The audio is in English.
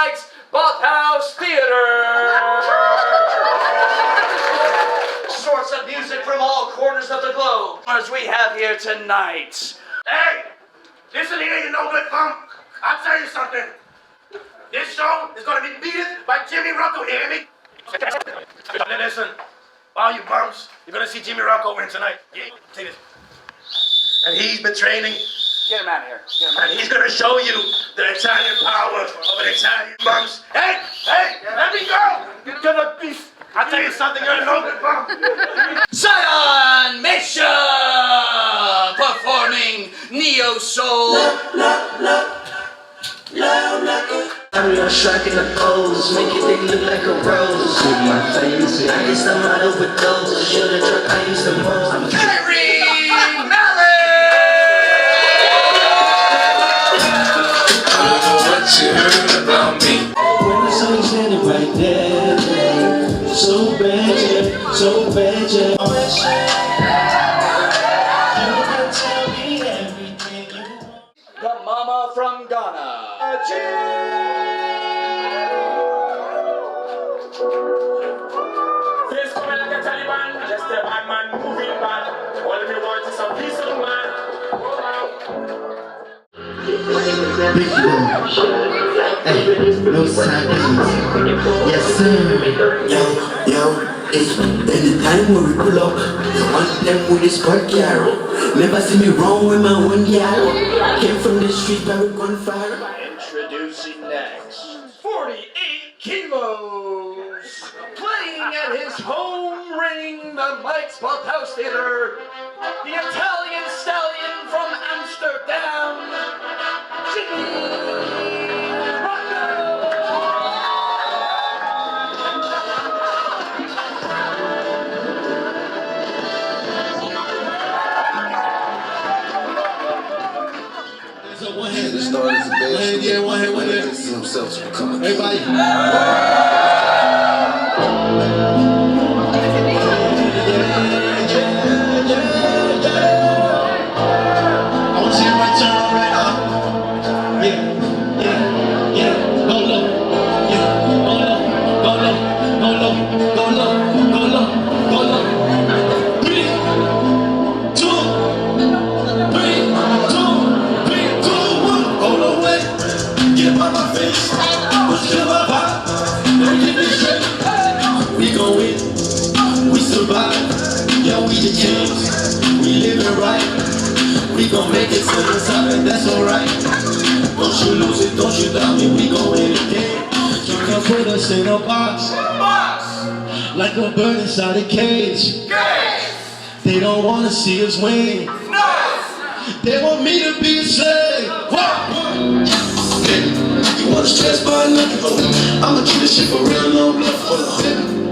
Mike's Badhuistheater. Sorts of music from all corners of the globe, as we have here tonight. Hey, listen here, you no good punk. I'll tell you something. This show is going to be beaten by Jimi, Rocco, you hear me? Listen, all you bums, you're going to see Jimi, Rocco win tonight. Yeah, take this. And he's been training. Get him out of here. Get him out. And he's going to show you the Italian power of an Italian bums. Hey, let me go. You're going to be... I'll tell you something, you're no good bum. Zion Mesha performing Neo Soul. I'm striking the pose, make it they look like a rose. With my face, I guess I'm out of overdose. You're the drug I use the most. I'm Khiry, Malik. I don't know what you heard about me. when the sun's standing right there, so bad, yeah, so bad, yeah. You can tell me everything you want. The mama from Ghana. Face coming like a Taliban, just a bad man moving bad. All we want is some peace of mind. Big boy. Hey, no sardines. Yes, sir. Yo, it's anytime when we pull up, one of them with his sport car. Never see me wrong with my one gal. Came from the street where we gun fire. Introducing next, 48 kilos, playing at his home ring, the Mike's Badhuistheater, the Italian stallion from Amsterdam, Jimi. The start is a bad Yeah, one hand with it. himself to become a Everybody. I want to see everybody turn on right now. Yeah. Go low. Yeah, go low. Go low. Go low. Go low. Go low. Go low. 3, 2, 3, 2, 1. Hold on, wait. Get up out my face. Let's kill my vibe. Don't get this straight. We gon' win. We survive. Yeah, we the kings. We living right. We gon' make it to the top and that's alright. Don't you lose it, don't you doubt me, we gon' win again. You can put us in a box, like a bird inside a cage. They don't wanna see us win. They want me to be a slave. You wanna stress by nothing? I'ma keep this shit for real, no bluff.